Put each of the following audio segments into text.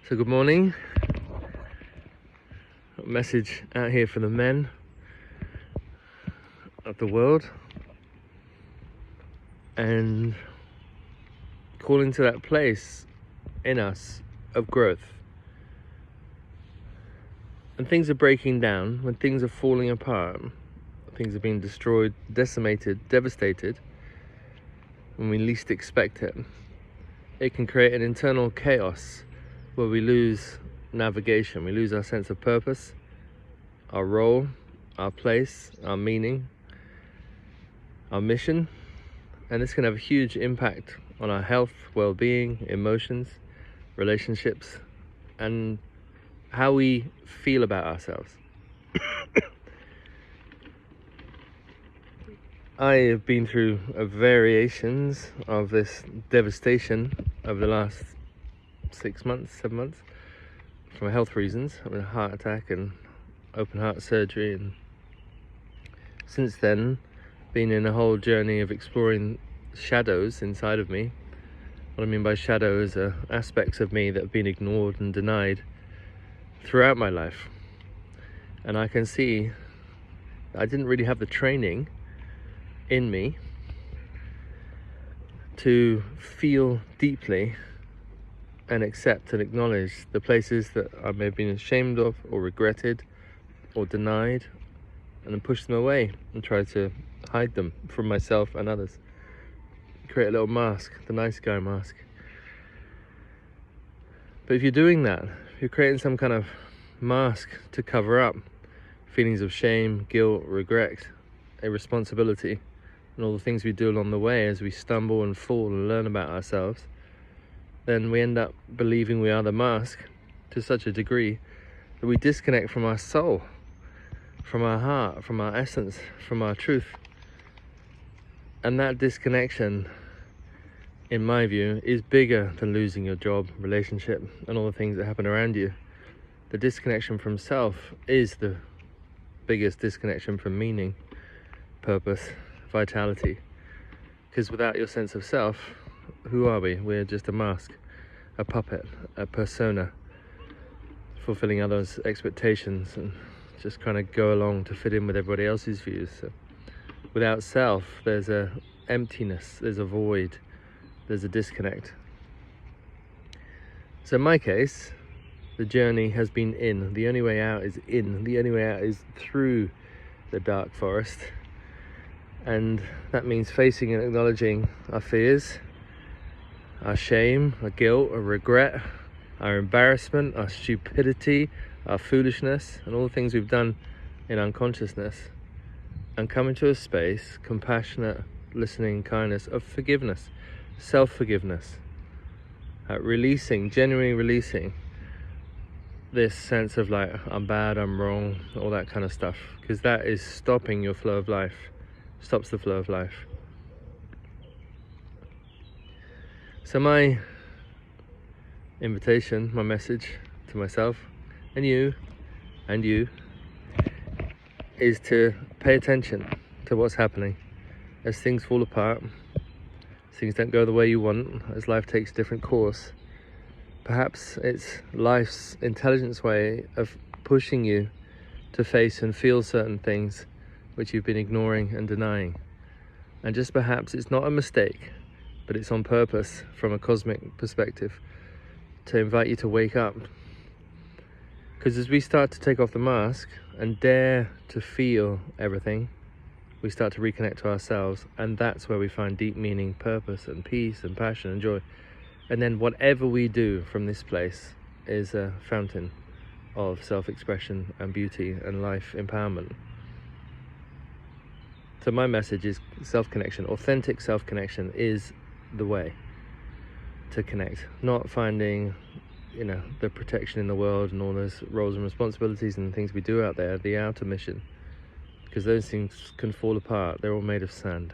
So good morning. A message out here for the men of the world, and calling to that place in us of growth. And things are breaking down, when things are falling apart, things are being destroyed, decimated, devastated, when we least expect it, it can create an internal chaos where we lose navigation, we lose our sense of purpose, our role, our place, our meaning, our mission. And this can have a huge impact on our health, well-being, emotions, relationships, and how we feel about ourselves. I have been through variations of this devastation over the last 6 months, 7 months, for health reasons. I had a heart attack and open heart surgery, and since then been in a whole journey of exploring shadows inside of me. What I mean by shadows are aspects of me that have been ignored and denied throughout my life. And I can see I didn't really have the training in me to feel deeply and accept and acknowledge the places that I may have been ashamed of or regretted or denied, and then push them away and try to hide them from myself and others. Create a little mask, the nice guy mask. But if you're doing that, if you're creating some kind of mask to cover up feelings of shame, guilt, regret, irresponsibility, and all the things we do along the way as we stumble and fall and learn about ourselves, then we end up believing we are the mask to such a degree that we disconnect from our soul, from our heart, from our essence, from our truth. And that disconnection, in my view, is bigger than losing your job, relationship, and all the things that happen around you. The disconnection from self is the biggest disconnection from meaning, purpose, vitality. Because without your sense of self, who are we? We're just a mask, a puppet, a persona, fulfilling others' expectations and just kind of go along to fit in with everybody else's views. So without self, there's a emptiness, there's a void, there's a disconnect. So in my case, the journey has been in. The only way out is in. The only way out is through the dark forest. And that means facing and acknowledging our fears, our shame, our guilt, our regret, our embarrassment, our stupidity, our foolishness, and all the things we've done in unconsciousness, and come into a space, compassionate, listening, kindness, of forgiveness, self-forgiveness, releasing, genuinely releasing this sense of like, I'm bad, I'm wrong, all that kind of stuff, because that is stopping your flow of life, stops the flow of life. So my invitation, my message to myself and you is to pay attention to what's happening as things fall apart, as things don't go the way you want, as life takes a different course. Perhaps it's life's intelligent way of pushing you to face and feel certain things which you've been ignoring and denying. And just perhaps it's not a mistake, but it's on purpose from a cosmic perspective to invite you to wake up. Because as we start to take off the mask and dare to feel everything, we start to reconnect to ourselves, and that's where we find deep meaning, purpose, and peace, and passion, and joy. And then whatever we do from this place is a fountain of self-expression and beauty and life empowerment. So my message is self-connection. Authentic self-connection is the way to connect, not finding the protection in the world and all those roles and responsibilities and things we do out there, the outer mission, because those things can fall apart. They're all made of sand.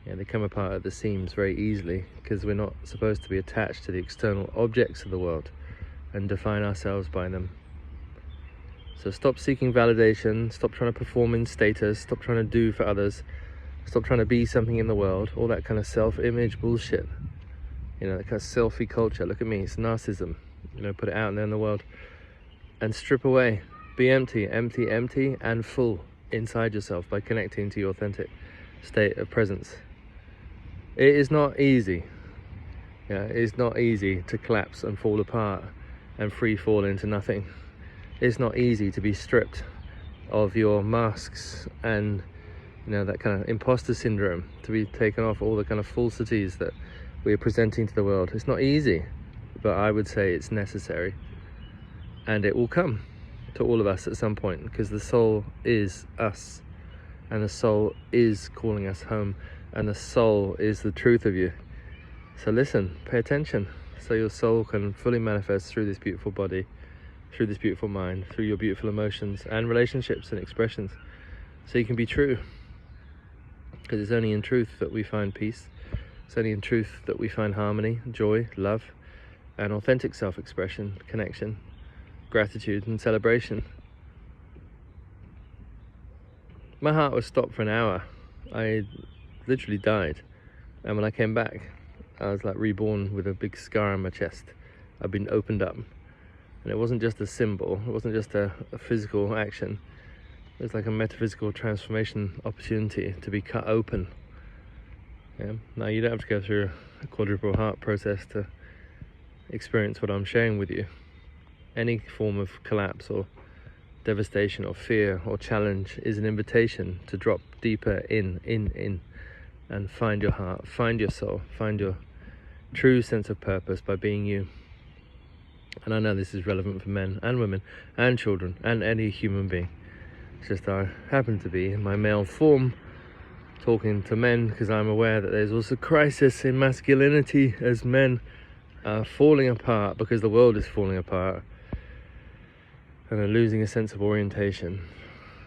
They come apart at the seams very easily, because we're not supposed to be attached to the external objects of the world and define ourselves by them. So stop seeking validation, stop trying to perform in status, stop trying to do for others, stop trying to be something in the world, all that kind of self-image bullshit. That kind of selfie culture. Look at me, it's narcissism. You know, put it out there in the world and strip away. Be empty, empty, empty and full inside yourself by connecting to your authentic state of presence. It is not easy. Yeah, it is not easy to collapse and fall apart and free fall into nothing. It's not easy to be stripped of your masks and, you know, that kind of imposter syndrome, to be taken off all the kind of falsities that we are presenting to the world. It's not easy, but I would say it's necessary, and it will come to all of us at some point, because the soul is us, and the soul is calling us home, and the soul is the truth of you. So listen, pay attention, so your soul can fully manifest through this beautiful body, through this beautiful mind, through your beautiful emotions and relationships and expressions, so you can be true. Because it's only in truth that we find peace. It's only in truth that we find harmony, joy, love, and authentic self-expression, connection, gratitude, and celebration. My heart was stopped for an hour. I literally died. And when I came back, I was like reborn with a big scar on my chest. I've been opened up. And it wasn't just a symbol, it wasn't just a physical action. It was like a metaphysical transformation opportunity to be cut open. Yeah? Now, you don't have to go through a quadruple heart process to experience what I'm sharing with you. Any form of collapse or devastation or fear or challenge is an invitation to drop deeper in, and find your heart, find your soul, find your true sense of purpose by being you. And I know this is relevant for men and women and children and any human being. It's just I happen to be in my male form talking to men, because I'm aware that there's also crisis in masculinity as men are falling apart because the world is falling apart and are losing a sense of orientation.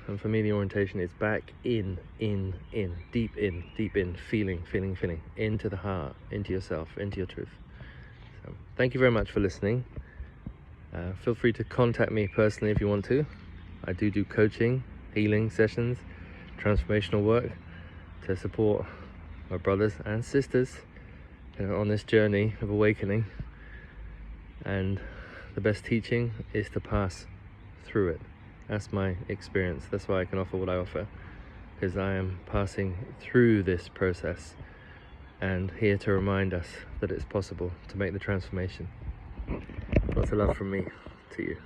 And for me, the orientation is back in, deep in, feeling, into the heart, into yourself, into your truth. So thank you very much for listening. Feel free to contact me personally if you want to. I do coaching, healing sessions, transformational work to support my brothers and sisters, you know, on this journey of awakening. And the best teaching is to pass through it. That's my experience. That's why I can offer what I offer, because I am passing through this process and here to remind us that it's possible to make the transformation. Lots of love from me to you.